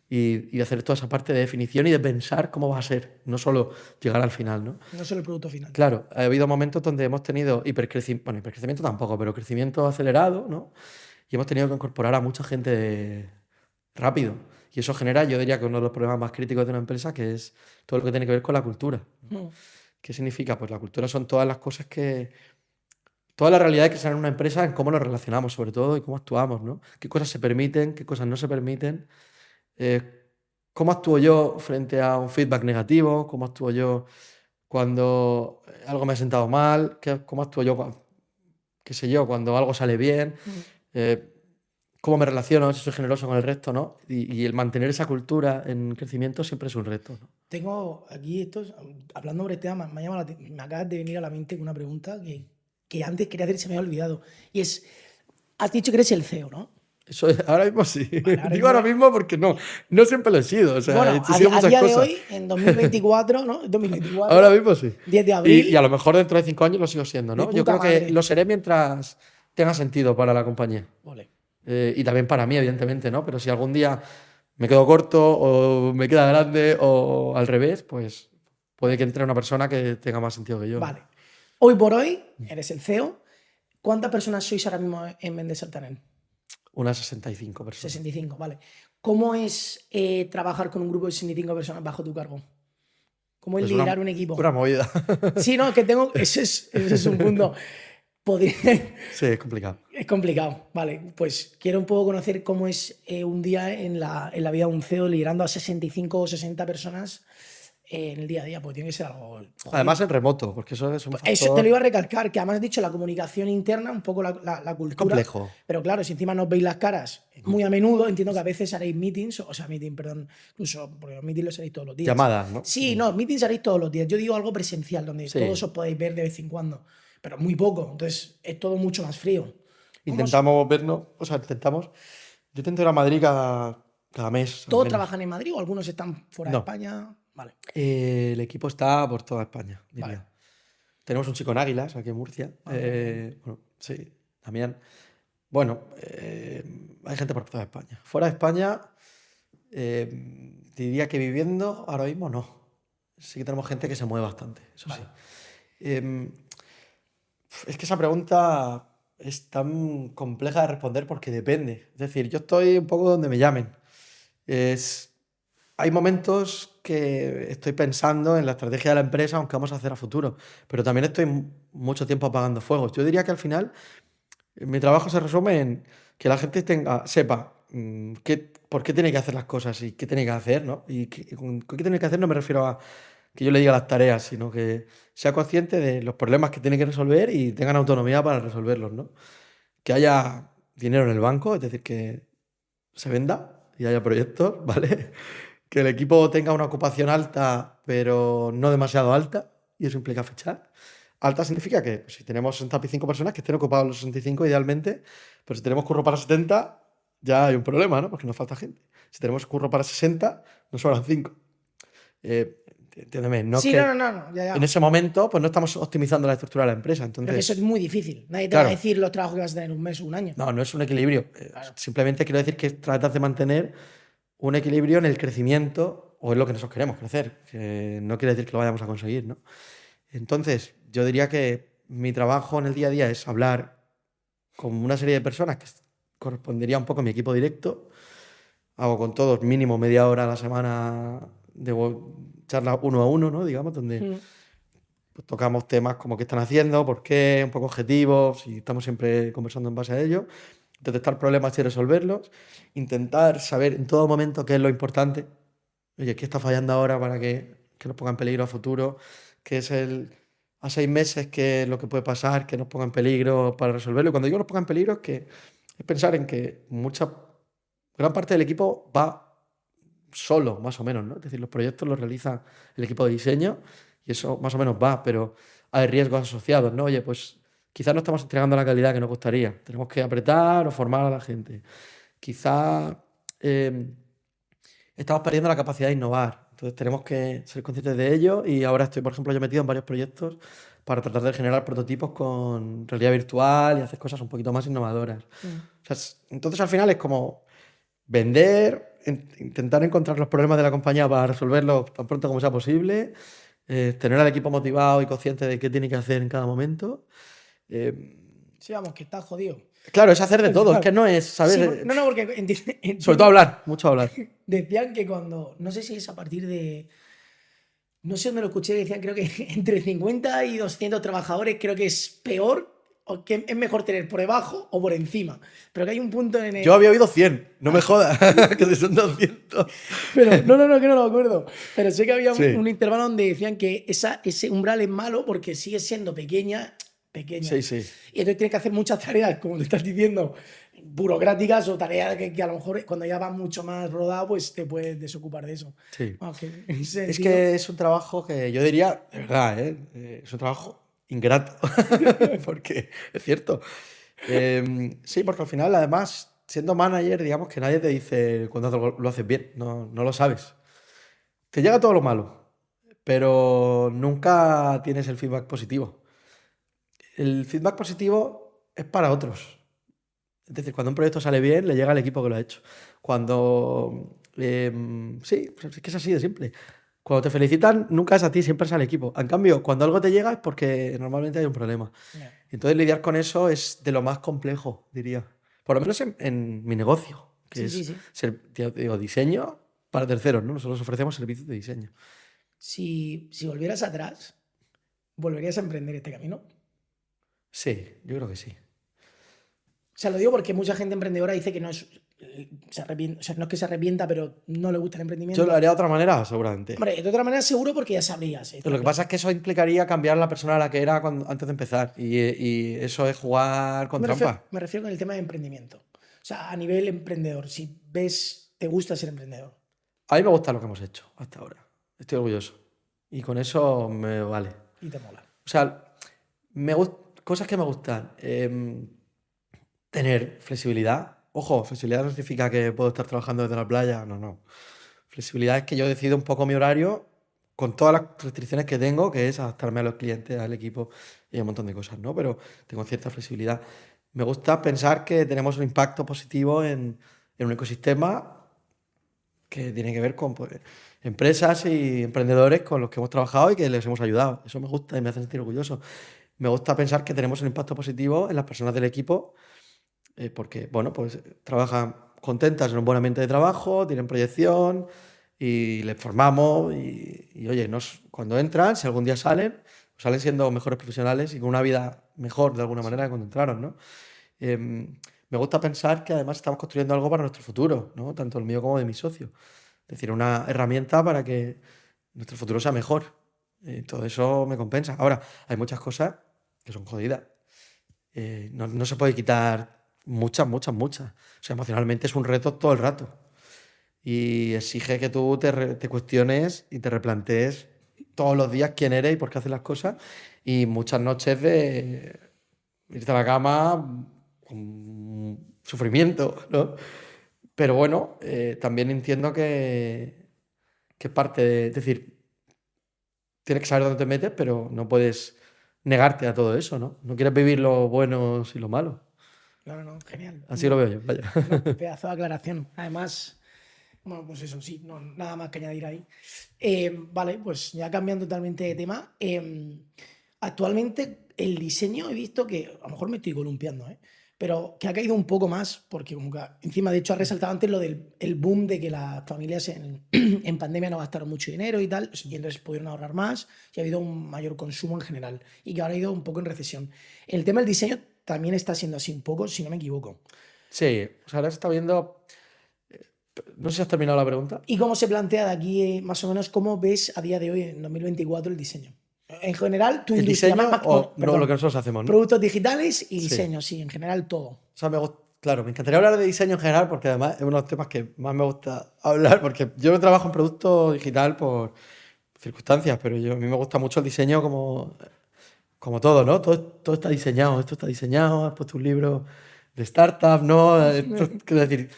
y de hacer toda esa parte de definición y de pensar cómo va a ser, no solo llegar al final, ¿no? No solo el producto final. Claro, ha habido momentos donde hemos tenido hipercrecimiento tampoco, pero crecimiento acelerado, ¿no? Y hemos tenido que incorporar a mucha gente rápido. Y eso genera, yo diría que uno de los problemas más críticos de una empresa, que es todo lo que tiene que ver con la cultura. Mm. ¿Qué significa? Pues la cultura son todas las cosas todas las realidades que se dan en una empresa, en cómo nos relacionamos sobre todo y cómo actuamos, ¿no? Qué cosas se permiten, qué cosas no se permiten. ¿Cómo actúo yo frente a un feedback negativo? ¿Cómo actúo yo cuando algo me ha sentado mal? ¿Cómo actúo yo, qué sé yo, cuando algo sale bien? ¿Cómo me relaciono? Si soy generoso con el resto, ¿no? Y el mantener esa cultura en crecimiento siempre es un reto, ¿no? Tengo aquí hablando sobre este tema, me acaba de venir a la mente una pregunta que antes quería hacer y se me había olvidado. Y es, has dicho que eres el CEO, ¿no? Eso ahora mismo sí. Vale, Digo ahora mismo porque no siempre lo he sido. O sea, bueno, he sido a muchas día de cosas. hoy, en 2024, ¿no? 2024, Ahora mismo sí. 10 de abril. Y a lo mejor dentro de 5 años lo sigo siendo, De ¿no? Yo puta creo que madre. lo seré mientras tenga sentido para la compañía. Vale. Y también para mí, evidentemente, ¿no? Pero si algún día me quedo corto o me queda grande o al revés, pues puede que entre una persona que tenga más sentido que yo. Vale. Hoy por hoy, eres el CEO. ¿Cuántas personas sois ahora mismo en Mendes Altaner? Unas 65 personas. 65, vale. ¿Cómo es trabajar con un grupo de 65 personas bajo tu cargo? ¿Cómo es Pues liderar un equipo? una movida. Sí, no, que tengo. Ese es un punto. Podría. Sí, es complicado. Es complicado, vale. Pues quiero un poco conocer cómo es un día en la vida de un CEO liderando a 65 o 60 personas en el día a día, porque tiene que ser algo. Joder. Además en remoto, porque eso es un Eso te factor lo iba a recalcar, que además has dicho la comunicación interna, un poco la cultura. complejo. Pero claro, si encima no os veis las caras muy a menudo, entiendo que a veces haréis meetings, o sea, perdón, incluso, porque los meetings los haréis todos los días. Llamadas, ¿no? Sí, no, meetings haréis todos los días. Yo digo algo presencial, donde Sí. todos os podéis ver de vez en cuando, pero muy poco, entonces es todo mucho más frío. Intentamos vernos, o sea, intentamos. Yo intento ir a Madrid cada mes. al ¿Todos menos. trabajan en Madrid o algunos están fuera de No. España? Vale. El equipo está por toda España, diría. Vale. Tenemos un chico en Águilas, aquí en Murcia. Bueno, sí, Damián. Bueno, hay gente por toda España. Fuera de España, diría que viviendo ahora mismo no. Sí que tenemos gente que se mueve bastante, eso Vale. sí. Es que esa pregunta es tan compleja de responder porque depende. Es decir, yo estoy un poco donde me llamen. Hay momentos que estoy pensando en la estrategia de la empresa, aunque vamos a hacer a futuro, pero también estoy mucho tiempo apagando fuegos. Yo diría que al final mi trabajo se resume en que la gente sepa por qué tiene que hacer las cosas y qué tiene que hacer, ¿no? Y con qué tiene que hacer no me refiero a que yo le diga las tareas, sino que sea consciente de los problemas que tiene que resolver y tengan autonomía para resolverlos, ¿no? Que haya dinero en el banco, es decir, que se venda y haya proyectos, ¿vale? Que el equipo tenga una ocupación alta, pero no demasiado alta, y eso implica fichar. Alta significa que pues, si tenemos 65 personas, que estén ocupados los 65 idealmente, pero si tenemos curro para 70, ya hay un problema, ¿no? Porque nos falta gente. Si tenemos curro para 60, nos sobran 5. Entiéndeme, no Sí, es que no, ya. en ese momento pues no estamos optimizando la estructura de la empresa. Pero que Entonces, eso es muy difícil. Nadie te va a claro, decir los trabajos que vas a tener un mes o un año. no es un equilibrio. Claro. Simplemente quiero decir que tratas de mantener un equilibrio en el crecimiento, o en lo que nosotros queremos crecer, que no quiere decir que lo vayamos a conseguir, ¿no? Entonces, yo diría que mi trabajo en el día a día es hablar con una serie de personas que correspondería un poco a mi equipo directo. Hago con todos mínimo media hora a la semana de charla uno a uno, ¿no? Digamos, donde pues, tocamos temas como qué están haciendo, por qué, un poco objetivos, y estamos siempre conversando en base a ello. Detectar problemas y resolverlos. Intentar saber en todo momento qué es lo importante. Oye, ¿qué está fallando ahora para que nos ponga en peligro a futuro? ¿Qué es a 6 meses qué es lo que puede pasar, que nos ponga en peligro para resolverlo? Y cuando digo nos ponga en peligro es pensar en que gran parte del equipo va solo, más o menos, ¿no? Es decir, los proyectos los realiza el equipo de diseño y eso más o menos va, pero hay riesgos asociados, ¿no? Oye, pues quizás no estamos entregando la calidad que nos gustaría. Tenemos que apretar o formar a la gente. Quizás estamos perdiendo la capacidad de innovar. Entonces tenemos que ser conscientes de ello y ahora estoy, por ejemplo, yo metido en varios proyectos para tratar de generar prototipos con realidad virtual y hacer cosas un poquito más innovadoras. O sea, entonces al final es como vender, intentar encontrar los problemas de la compañía para resolverlos tan pronto como sea posible, tener al equipo motivado y consciente de qué tiene que hacer en cada momento. Sí, vamos, que estás jodido. Claro, es hacer de todo, es que no es saber. Sí, no, porque entiendo. Sobre todo hablar, mucho hablar. Decían que cuando, no sé si es a partir de, no sé dónde lo escuché, decían creo que entre 50 y 200 trabajadores creo que es peor o que es mejor tener por debajo o por encima. Pero que hay un punto en el... Yo había oído 100, no me jodas, que si son 200. Pero, no, que no lo acuerdo. Pero sé que había Sí. un intervalo donde decían que ese umbral es malo porque sigue siendo pequeña. Sí, sí. Y entonces tienes que hacer muchas tareas, como te estás diciendo, burocráticas o tareas que a lo mejor cuando ya vas mucho más rodado, pues te puedes desocupar de eso. Sí. En ese Es sentido, que es un trabajo que yo diría, de verdad, es un trabajo ingrato, porque es cierto. Sí, porque al final, además, siendo manager, digamos que nadie te dice cuando lo haces bien, no lo sabes. Te llega todo lo malo, pero nunca tienes el feedback positivo. El feedback positivo es para otros. Es decir, cuando un proyecto sale bien, le llega al equipo que lo ha hecho. Cuando Sí, pues es que es así de simple. Cuando te felicitan, nunca es a ti, siempre es al equipo. En cambio, cuando algo te llega es porque normalmente hay un problema. Ya. Entonces, lidiar con eso es de lo más complejo, diría. Por lo menos en mi negocio, que Sí, sí, es sí. digo, diseño para terceros, ¿no? Nosotros ofrecemos servicios de diseño. Si volvieras atrás, ¿volverías a emprender este camino? Sí, yo creo que sí. O sea, lo digo porque mucha gente emprendedora dice que no es, se arrepiente, o sea, no es que se arrepienta, pero no le gusta el Yo lo emprendimiento. haría de otra manera, seguramente. Hombre, de otra manera seguro porque ya sabrías, Pero está lo que pasa es claro. que eso implicaría cambiar la persona a la que era antes de empezar. Y eso es jugar con trampa. Me refiero con el tema de emprendimiento. O sea, a nivel emprendedor, si ves, te gusta ser emprendedor. A mí me gusta lo que hemos hecho hasta ahora. Estoy orgulloso. Y con eso me vale. Y te mola. O sea, cosas que me gustan. Tener flexibilidad. Ojo, flexibilidad no significa que puedo estar trabajando desde la playa. No, no. Flexibilidad es que yo decido un poco mi horario con todas las restricciones que tengo, que es adaptarme a los clientes, al equipo y a un montón de cosas, ¿no? Pero tengo cierta flexibilidad. Me gusta pensar que tenemos un impacto positivo en un ecosistema que tiene que ver con pues, empresas y emprendedores con los que hemos trabajado y que les hemos ayudado. Eso me gusta y me hace sentir orgulloso. Me gusta pensar que tenemos un impacto positivo en las personas del equipo porque, bueno, pues trabajan contentas en un buen ambiente de trabajo, tienen proyección y les formamos y oye, cuando entran, si algún día salen, pues salen siendo mejores profesionales y con una vida mejor de alguna manera que cuando entraron, ¿no? Me gusta pensar que además estamos construyendo algo para nuestro futuro, ¿no? Tanto el mío como de mi socio. Es decir, una herramienta para que nuestro futuro sea mejor. Todo eso me compensa. Ahora, hay muchas cosas que son jodidas. No se puede quitar muchas, muchas, muchas. O sea, emocionalmente es un reto todo el rato. Y exige que tú te cuestiones y te replantees todos los días quién eres y por qué haces las cosas. Y muchas noches de irte a la cama con sufrimiento, ¿no? Pero bueno, también entiendo que es parte de... Es decir, tienes que saber dónde te metes, pero no puedes negarte a todo eso, ¿no? No quieres vivir lo bueno y lo malo. No, no, genial. Así lo veo yo, vaya. Pedazo de aclaración. Además, bueno, pues eso sí, no, nada más que añadir ahí. Vale, pues ya cambiando totalmente de tema. Actualmente el diseño he visto que, a lo mejor me estoy columpiando, pero que ha caído un poco más, porque como que encima de hecho ha resaltado antes lo del el boom de que las familias en pandemia no gastaron mucho dinero y tal, y entonces pudieron ahorrar más y ha habido un mayor consumo en general y que ahora ha ido un poco en recesión. El tema del diseño también está siendo así un poco, si no me equivoco. Sí, o sea, ahora se está viendo... No sé si has terminado la pregunta. ¿Y cómo se plantea de aquí, más o menos, cómo ves a día de hoy, en 2024, el diseño? En general, tu ¿El industria, diseño o no, lo perdón, que nosotros hacemos, no? productos digitales y Sí. diseño, sí, en general todo. O sea, claro, me encantaría hablar de diseño en general porque además es uno de los temas que más me gusta hablar porque yo no trabajo en producto digital por circunstancias, pero a mí me gusta mucho el diseño como todo, ¿no? Todo está diseñado, esto está diseñado, has puesto un libro de startup, ¿no? Quiero decir,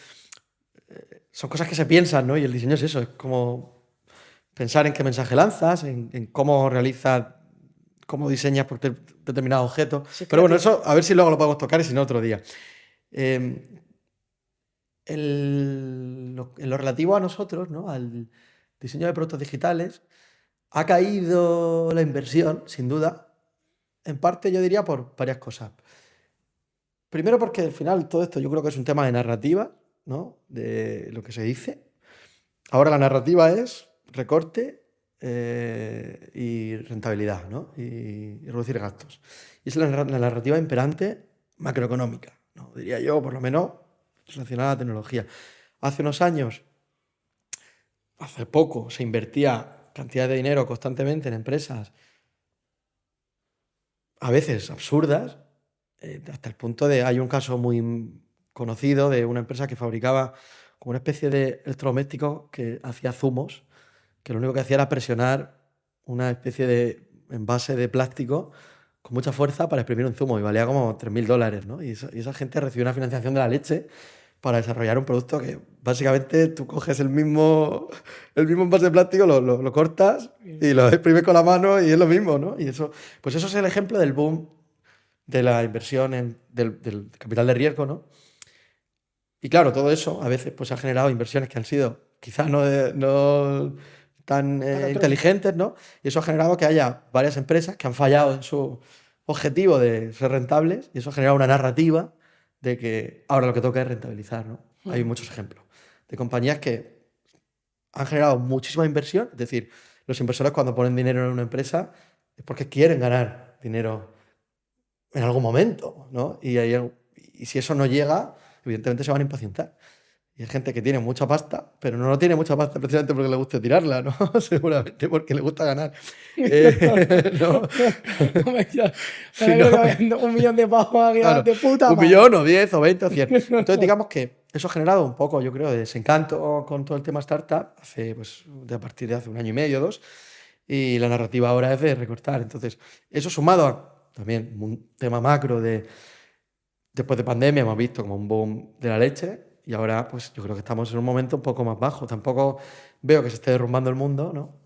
son cosas que se piensan, ¿no? Y el diseño es eso, es como pensar en qué mensaje lanzas, en cómo realizas, cómo diseñas por determinado objeto. Sí, es Pero bueno, creativo. eso a ver si luego lo podemos tocar y si no otro día. Eh, en lo relativo a nosotros, ¿no? Al diseño de productos digitales, ha caído la inversión, sin duda, en parte yo diría por varias cosas. Primero porque al final todo esto yo creo que es un tema de narrativa, ¿no? De lo que se dice. Ahora la narrativa es recorte y rentabilidad, ¿no? Y reducir gastos. Y es la narrativa imperante macroeconómica, ¿no? Diría yo, por lo menos relacionada a la tecnología. Hace unos años, hace poco, se invertía cantidad de dinero constantemente en empresas, a veces absurdas, hasta el punto de, hay un caso muy conocido de una empresa que fabricaba como una especie de electrodoméstico que hacía zumos, que lo único que hacía era presionar una especie de envase de plástico con mucha fuerza para exprimir un zumo y valía como $3.000, ¿no? Y esa gente recibió una financiación de la leche para desarrollar un producto que básicamente tú coges el mismo envase de plástico, lo cortas y lo exprimes con la mano y es lo mismo, ¿no? Y eso, pues eso es el ejemplo del boom de la inversión del capital de riesgo, ¿no? Y claro, todo eso a veces pues ha generado inversiones que han sido quizás no tan inteligentes, ¿no? Y eso ha generado que haya varias empresas que han fallado en su objetivo de ser rentables y eso ha generado una narrativa de que ahora lo que toca es rentabilizar, ¿no? Hay muchos ejemplos de compañías que han generado muchísima inversión, es decir, los inversores cuando ponen dinero en una empresa es porque quieren ganar dinero en algún momento, ¿no? Y si eso no llega, evidentemente se van a impacientar. Y hay gente que tiene mucha pasta, pero no tiene mucha pasta precisamente porque le gusta tirarla, ¿no? Seguramente porque le gusta ganar. ¿No? Sí, no. 1 millón de pavos Claro, de puta 1 madre. millón o 10 o 20 o 100. Entonces digamos que eso ha generado un poco, yo creo, de desencanto con todo el tema startup a partir de hace 1 año y medio, 2. Y la narrativa ahora es de recortar. Entonces, eso sumado a también un tema macro después de pandemia, hemos visto como un boom de la leche y ahora pues yo creo que estamos en un momento un poco más bajo. Tampoco veo que se esté derrumbando el mundo, ¿no?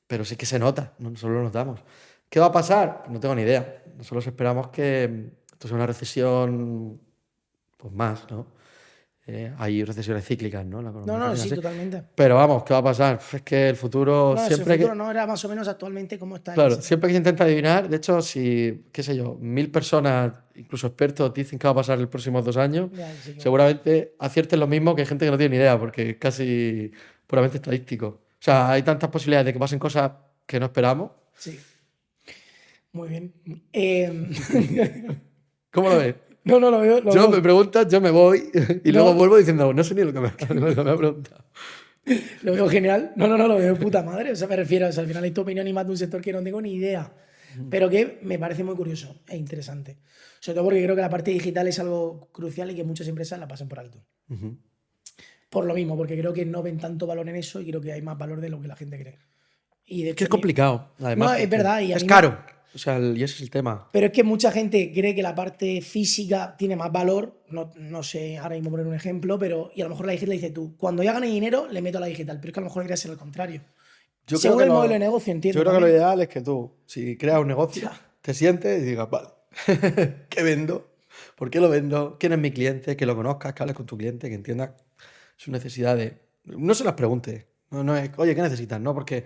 Pero sí que se nota, nosotros lo notamos. ¿Qué va a pasar? No tengo ni idea. Nosotros esperamos que esto sea una recesión pues más, ¿no? Hay recesiones cíclicas, ¿no? La economía No, funciona sí, así. totalmente. Pero vamos, ¿qué va a pasar? Es que el futuro No, ese siempre futuro que... no era más o menos actualmente cómo está el Claro, escenario. siempre que se intenta adivinar, de hecho, si, qué sé yo, 1000 personas, incluso expertos, dicen que va a pasar en los próximos 2 años, Ya, sí, seguramente acierten lo mismo que gente que no tiene ni idea, porque es casi puramente estadístico. O sea, hay tantas posibilidades de que pasen cosas que no esperamos. sí. Muy bien. ¿Cómo lo ves? No, lo veo. Yo me preguntas, yo me voy y luego No, vuelvo diciendo, no sé ni lo que me ha preguntado. lo veo genial. No, lo veo de puta madre. O sea, me refiero, o sea, al final es tu opinión y más de un sector que no tengo ni idea. Pero que me parece muy curioso e interesante. Sobre todo porque creo que la parte digital es algo crucial y que muchas empresas la pasan por alto. Por lo mismo, porque creo que no ven tanto valor en eso y creo que hay más valor de lo que la gente cree. Y de Es que hecho, es complicado, además. no, es Porque verdad. Y a es mí caro. O sea, y ese es el tema. pero es que mucha gente cree que la parte física tiene más valor. No sé ahora mismo poner un ejemplo, pero. Y a lo mejor la digital dice tú, cuando ya gane dinero, le meto a la digital. Pero es que a lo mejor debería ser al contrario. Yo creo Según que el modelo de lo, negocio, yo entiendo creo que lo también. ideal es que tú, si creas un negocio, Ya. te sientes y digas, vale, ¿qué vendo? ¿Por qué lo vendo? ¿Quién es mi cliente? Que lo conozcas, que hables con tu cliente, que entiendas sus necesidades. No se las preguntes. No es, oye, ¿qué necesitas? No, porque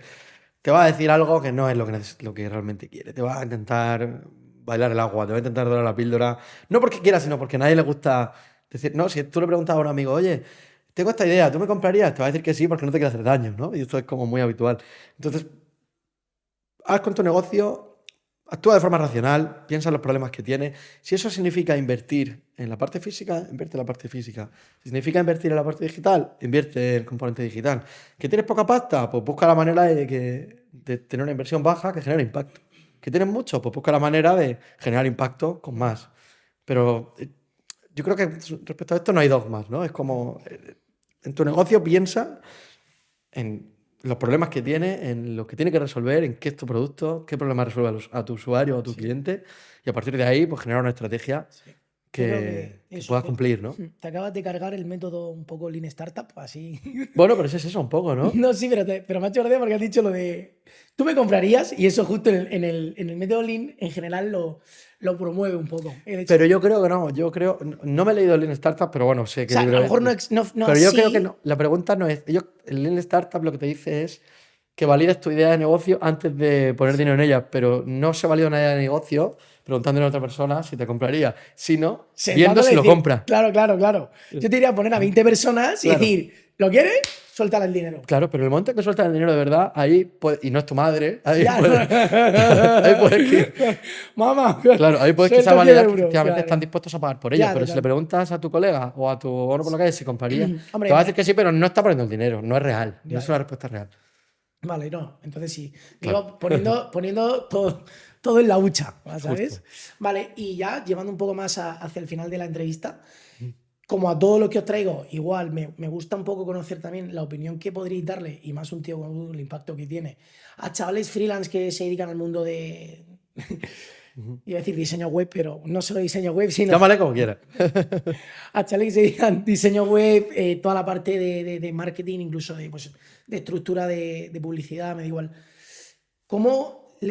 te va a decir algo que no es lo que realmente quiere. Te va a intentar bailar el agua, te va a intentar dorar la píldora. No porque quiera, sino porque a nadie le gusta decir, no, si tú le preguntas a un amigo, oye, tengo esta idea, ¿tú me comprarías? Te va a decir que sí porque no te quiere hacer daño, ¿no? Y esto es como muy habitual. Entonces, haz con tu negocio, actúa de forma racional, piensa en los problemas que tiene. Si eso significa invertir en la parte física, invierte en la parte física. Si significa invertir en la parte digital, invierte en el componente digital. ¿Que tienes poca pasta? Pues busca la manera de tener una inversión baja que genere impacto. ¿Que tienes mucho? Pues busca la manera de generar impacto con más. Pero yo creo que respecto a esto no hay dogmas, ¿no? Es como, en tu negocio piensa en los problemas que tiene, en lo que tiene que resolver, en qué es tu producto, qué problema resuelve a tu usuario o a tu Sí, cliente, y a partir de ahí, pues generar una estrategia sí. Yo creo que eso, puedas cumplir, ¿no? te acabas de cargar el método un poco Lean Startup, así. Bueno, pero es eso un poco, ¿no? No, sí, pero me ha hecho gracia porque has dicho lo de. Tú me comprarías, y eso justo en el método Lean en general lo promueve un poco. El hecho Pero yo creo que no, no me he leído el Lean Startup, pero bueno, sé o que sea, a libro lo es. mejor no Pero yo creo que así. no. La pregunta no es. El Lean Startup lo que te dice es que valides tu idea de negocio antes de poner dinero en ella, pero no se valida una idea de negocio preguntándole a otra persona si te compraría, sino viendo Sentándole si y lo decir, compra. claro. Yo te iría a poner a 20 personas y Claro. decir, ¿lo quieres? Suéltale el dinero. Claro, pero en el momento en que sueltas el dinero de verdad, y no es tu madre, ahí Ya, puedes, ahí puedes Mamá, claro, ahí puedes quizá suelta 100 validar que euros. efectivamente Claro. están dispuestos a pagar por ello, Ya, pero si le total. preguntas a tu colega o a tu bueno por la calle si compraría, te Hombre, va a decir que sí, pero no está poniendo el dinero, no es real, no ya, es una ya. respuesta real. Vale, no. Entonces sí. Claro, Digo, poniendo todo en la hucha, ¿sabes? justo. Vale, y ya llevando un poco más hacia el final de la entrevista, como a todo lo que os traigo, igual me gusta un poco conocer también la opinión que podréis darle, y más un tío con el impacto que tiene, a chavales freelance que se dedican al mundo de. Iba a decir diseño web, pero no solo diseño web, sino Llámale como quieras. a chavales que se dedican diseño web, toda la parte de marketing, incluso de estructura de publicidad, me da igual.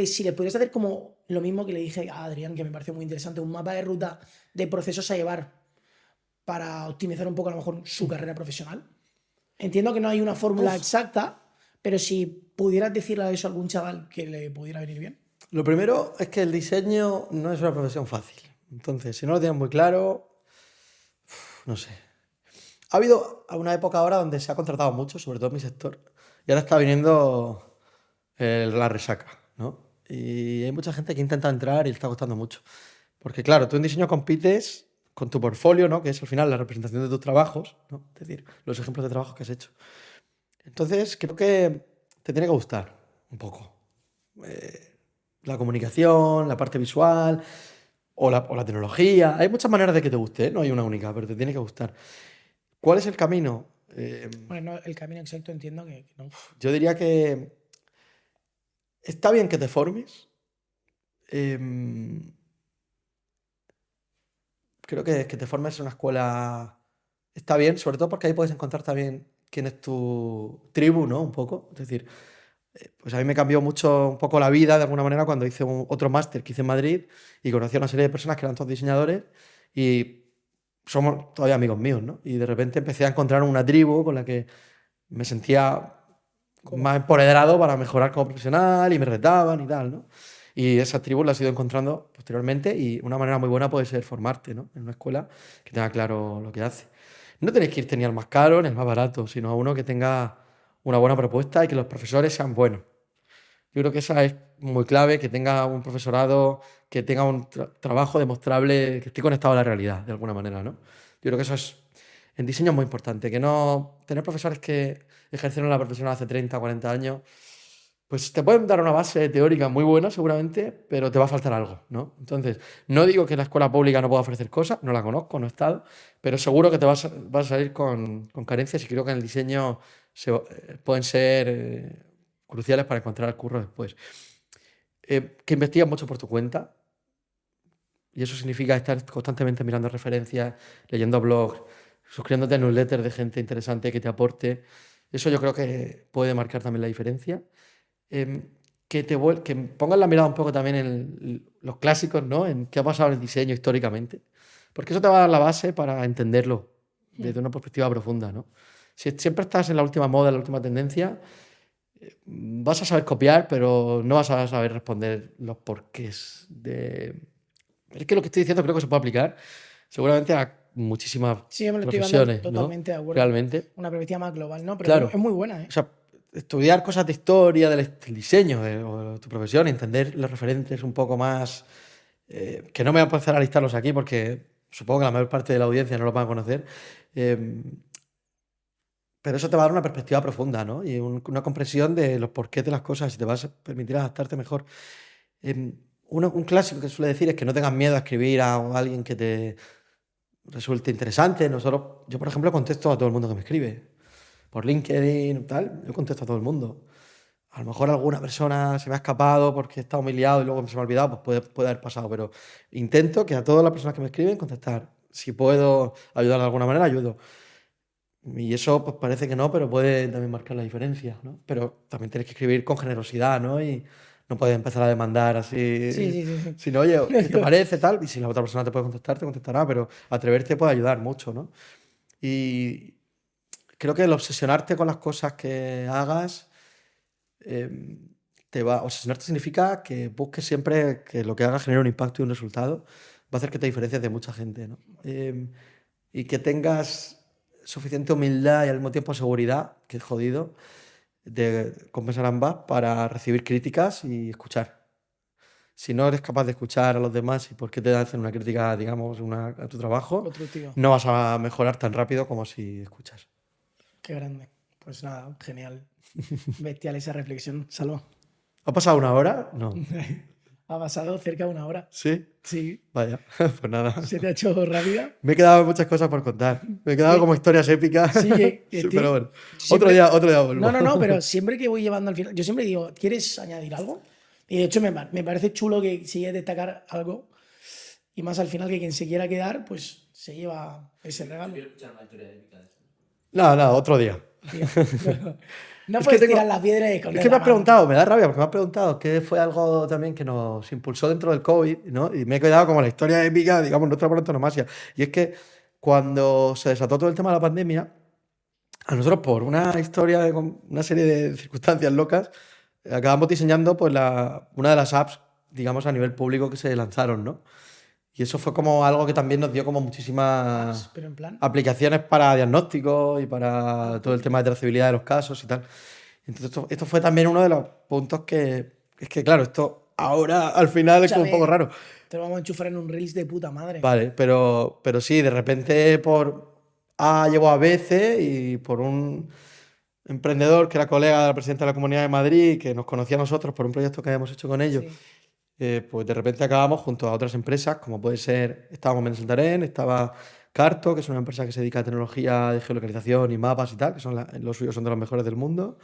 Si le podrías hacer como lo mismo que le dije a Adrián, que me pareció muy interesante, un mapa de ruta de procesos a llevar para optimizar un poco a lo mejor su carrera profesional. entiendo que no hay una fórmula exacta, pero si pudieras decirle eso a algún chaval que le pudiera venir bien. Lo primero es que el diseño no es una profesión fácil. Entonces, si no lo tienes muy claro, no sé. Ha habido una época ahora donde se ha contratado mucho, sobre todo en mi sector, y ahora está viniendo la resaca, ¿no? Y hay mucha gente que intenta entrar y le está costando mucho. Porque claro, tú en diseño compites con tu portfolio, ¿no? Que es al final la representación de tus trabajos, ¿no? Es decir, los ejemplos de trabajo que has hecho. Entonces, creo que te tiene que gustar un poco. La comunicación, la parte visual o la tecnología. Hay muchas maneras de que te guste, ¿eh? No hay una única, pero te tiene que gustar. ¿Cuál es el camino? Bueno, no, el camino exacto entiendo que no. Yo diría que está bien que te formes. em, Creo que te formes en una escuela está bien, sobre todo porque ahí puedes encontrar también quién es tu tribu, ¿no? Un poco. Es decir, pues a mí me cambió mucho un poco la vida de alguna manera cuando hice otro máster que hice en Madrid y conocí a una serie de personas que eran todos diseñadores y somos todavía amigos míos, ¿no? Y de repente empecé a encontrar una tribu con la que me sentía ¿Cómo? más empoderado para mejorar como profesional y me retaban y tal, ¿no? Y esa tribu la he ido encontrando posteriormente y una manera muy buena puede ser formarte, ¿no? En una escuela que tenga claro lo que hace. No tenéis que irte ni al más caro ni al más barato, sino a uno que tenga una buena propuesta y que los profesores sean buenos. Yo creo que esa es muy clave, que tenga un profesorado, que tenga un trabajo demostrable, que esté conectado a la realidad, de alguna manera, ¿no? Yo creo que eso es, en diseño es muy importante, que no, tener profesores que ejercieron la profesión hace 30, 40 años, pues te pueden dar una base teórica muy buena seguramente, pero te va a faltar algo, ¿no? Entonces, no digo que la escuela pública no pueda ofrecer cosas, no la conozco, no he estado, pero seguro que vas a salir con carencias y creo que en el diseño pueden ser cruciales para encontrar el curro después. Que investigues mucho por tu cuenta, y eso significa estar constantemente mirando referencias, leyendo blogs, suscribiéndote a newsletters de gente interesante que te aporte. Eso yo creo que puede marcar también la diferencia. Que pongas la mirada un poco también en los clásicos, ¿no? En qué ha pasado en el diseño históricamente. Porque eso te va a dar la base para entenderlo desde una perspectiva profunda, ¿no? Si siempre estás en la última moda, en la última tendencia, vas a saber copiar, pero no vas a saber responder los porqués de... Es que lo que estoy diciendo creo que se puede aplicar seguramente a muchísimas Sí, yo me lo estoy dando profesiones, ¿no? totalmente de acuerdo. Realmente. Una perspectiva más global, ¿no? Pero Claro. es muy buena, ¿eh? O sea, estudiar cosas de historia, del diseño, o de tu profesión, entender los referentes un poco más, que no me voy a empezar a listarlos aquí porque supongo que la mayor parte de la audiencia no los van a conocer, eh, pero eso te va a dar una perspectiva profunda, ¿no? Y una comprensión de los porqués de las cosas y te vas a permitir adaptarte mejor. Eh, un clásico que suele decir es que no tengas miedo a escribir a alguien que te resulte interesante. Yo, por ejemplo, contesto a todo el mundo que me escribe por LinkedIn, tal, yo contesto a todo el mundo. A lo mejor alguna persona se me ha escapado porque he estado muy liado y luego se me ha olvidado, pues puede haber pasado, pero intento que a todas las personas que me escriben contestar. Si puedo ayudar de alguna manera, ayudo. Y eso pues parece que no, pero puede también marcar la diferencia, ¿no? Pero también tienes que escribir con generosidad, ¿no? Y no puedes empezar a demandar Sí, así, sí, sí, sí. sino, oye, ¿qué te parece, tal? Y si la otra persona te puede contestar, te contestará, pero atreverte puede ayudar mucho, ¿no? Y creo que el obsesionarte con las cosas que hagas, obsesionarte significa que busques siempre que lo que hagas genere un impacto y un resultado. Va a hacer que te diferencies de mucha gente, ¿no? Y que tengas suficiente humildad y al mismo tiempo seguridad, que es jodido, de compensar ambas para recibir críticas y escuchar. Si no eres capaz de escuchar a los demás y por qué te hacen una crítica, digamos, a tu trabajo, Constructivo. no vas a mejorar tan rápido como si escuchas. Qué grande. Pues nada, genial. Bestial esa reflexión, Salva. ¿Ha pasado una hora? No. Ha pasado cerca de una hora. ¿Sí? Sí. Vaya, pues nada. ¿Se te ha hecho rápida? Me he quedado muchas cosas por contar. Me he quedado como historias épicas. Sí, Sí, pero bueno. siempre- Otro día vuelvo. No, pero siempre que voy llevando al final, yo siempre digo, ¿quieres añadir algo? Y de hecho me parece chulo que si quieres destacar algo, y más al final que quien se quiera quedar, pues se lleva ese regalo. No, otro día. Tío. No Es que puedes tengo- tirar la piedra y Es esconder que me la has mano. preguntado, me da rabia porque me has preguntado que fue algo también que nos impulsó dentro del COVID, ¿no? Y me he quedado como la historia épica, digamos, nuestra por antonomasia. Y es que cuando se desató todo el tema de la pandemia, A nosotros, por una historia, una serie de circunstancias locas, acabamos diseñando pues, una de las apps, digamos, a nivel público que se lanzaron, ¿no? Y eso fue como algo que también nos dio como muchísimas Pero en plan. aplicaciones para diagnóstico y para todo el tema de trazabilidad de los casos y tal. Entonces, esto fue también uno de los puntos que... Es que, claro, esto ahora al final es como un poco Escúchame, raro. te lo vamos a enchufar en un Reels de puta madre. Vale, pero sí, de repente por A llevó a B, C y por un emprendedor que era colega del presidente de la Comunidad de Madrid, que nos conocía a nosotros por un proyecto que habíamos hecho con ellos, Sí. pues de repente acabamos junto a otras empresas, como puede ser, estábamos en Santarém, estaba Carto, que es una empresa que se dedica a tecnología de geolocalización y mapas y tal, que son los suyos son de los mejores del mundo.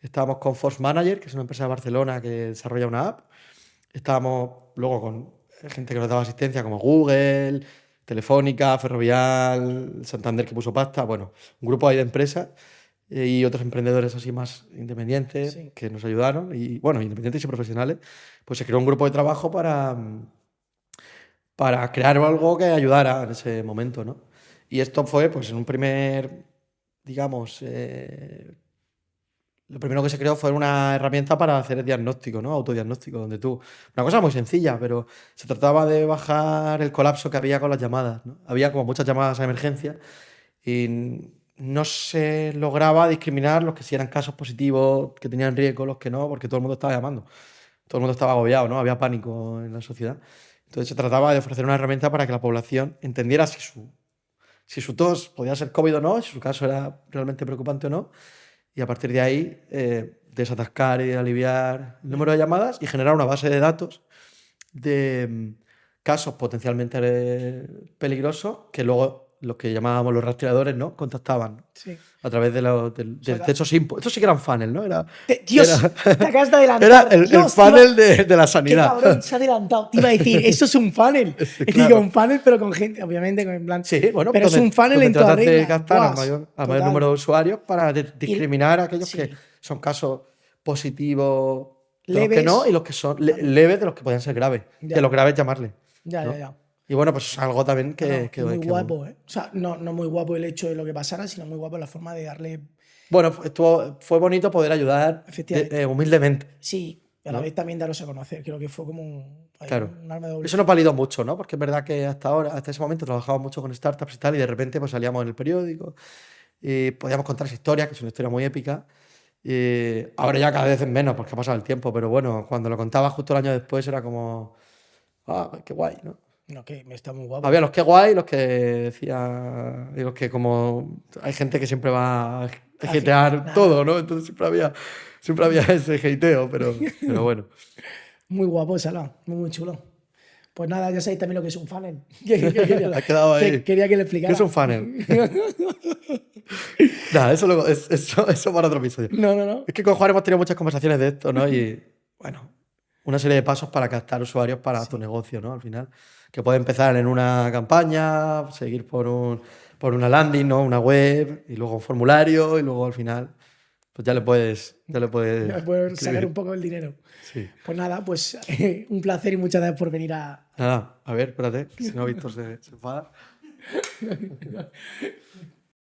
Estábamos con Force Manager, que es una empresa de Barcelona que desarrolla una app. Estábamos luego con gente que nos daba asistencia como Google, Telefónica, Ferrovial, Santander que puso pasta, bueno, un grupo ahí de empresas y otros emprendedores así más independientes Sí. que nos ayudaron y bueno, independientes y profesionales, pues se creó un grupo de trabajo para crear algo que ayudara en ese momento, ¿no? Y esto fue pues en un primer, digamos, lo primero que se creó fue una herramienta para hacer el diagnóstico, ¿no? Autodiagnóstico, donde tú... Una cosa muy sencilla, pero se trataba de bajar el colapso que había con las llamadas, ¿no? Había como muchas llamadas a emergencia y no se lograba discriminar los que sí eran casos positivos, que tenían riesgo, los que no, porque todo el mundo estaba llamando. Todo el mundo estaba agobiado, ¿no? Había pánico en la sociedad. Entonces se trataba de ofrecer una herramienta para que la población entendiera si su tos podía ser COVID o no, si su caso era realmente preocupante o no, y a partir de ahí desatascar y aliviar el número de llamadas y generar una base de datos de casos potencialmente peligrosos que luego los que llamábamos los rastreadores, ¿no? Contactaban Sí. a través de esos inputs. Estos sí que eran funnel, ¿no? Dios, te acabas de adelantar. Era el Dios, funnel de la qué sanidad. cabrón, se ha adelantado. Te iba a decir, eso es un funnel. Claro. Digo, un funnel, pero con gente, obviamente, en plan. Sí, bueno, pero es donde- un funnel donde en toda tratas de regla. captar al Guas, mayor total. número de usuarios para discriminar a aquellos Sí. que son casos positivos de los que Leves. no y los que son leves de los que podían ser graves. Ya. De los graves llamarle. Ya, ¿no? ya, ya. Y bueno, pues es algo también que... Y muy guapo, ¿eh? O sea, no muy guapo el hecho de lo que pasara, sino muy guapo la forma de darle. Bueno, fue bonito poder ayudar Efectivamente. humildemente. Sí, a la ¿no? vez también daros a conocer. Creo que fue como un Claro. arma de doble Eso nos validó mucho, ¿no? Porque es verdad que hasta ese momento trabajábamos mucho con startups y tal, y de repente pues salíamos en el periódico y podíamos contar esa historia, que es una historia muy épica. Y ahora ya cada vez es menos porque ha pasado el tiempo, pero bueno, cuando lo contaba justo el año después era como, ah, qué guay, ¿no? No, que me está muy guapo. Había los que guay, los que decía, y los que como hay gente que siempre va a hatear nada. todo, ¿no? Entonces siempre había ese hateo, pero bueno. Muy guapo, Sala, muy chulo. Pues nada, ya sabéis también lo que es un funnel. Ha quedado ahí. Quería que le explicara. ¿Qué es un funnel? Nada, eso para otro episodio. No. Es que con Juan hemos tenido muchas conversaciones de esto, ¿no? Y bueno, una serie de pasos para captar usuarios para tu negocio, ¿no? Al final, que puede empezar en una campaña, seguir por una landing, ¿no? Una web, y luego un formulario, y luego al final, pues ya le puedes Ya puedo sacar escribir. un poco el dinero. Sí. Pues nada, pues un placer y muchas gracias por venir a. Nada, a ver, espérate, que si no Víctor se enfada.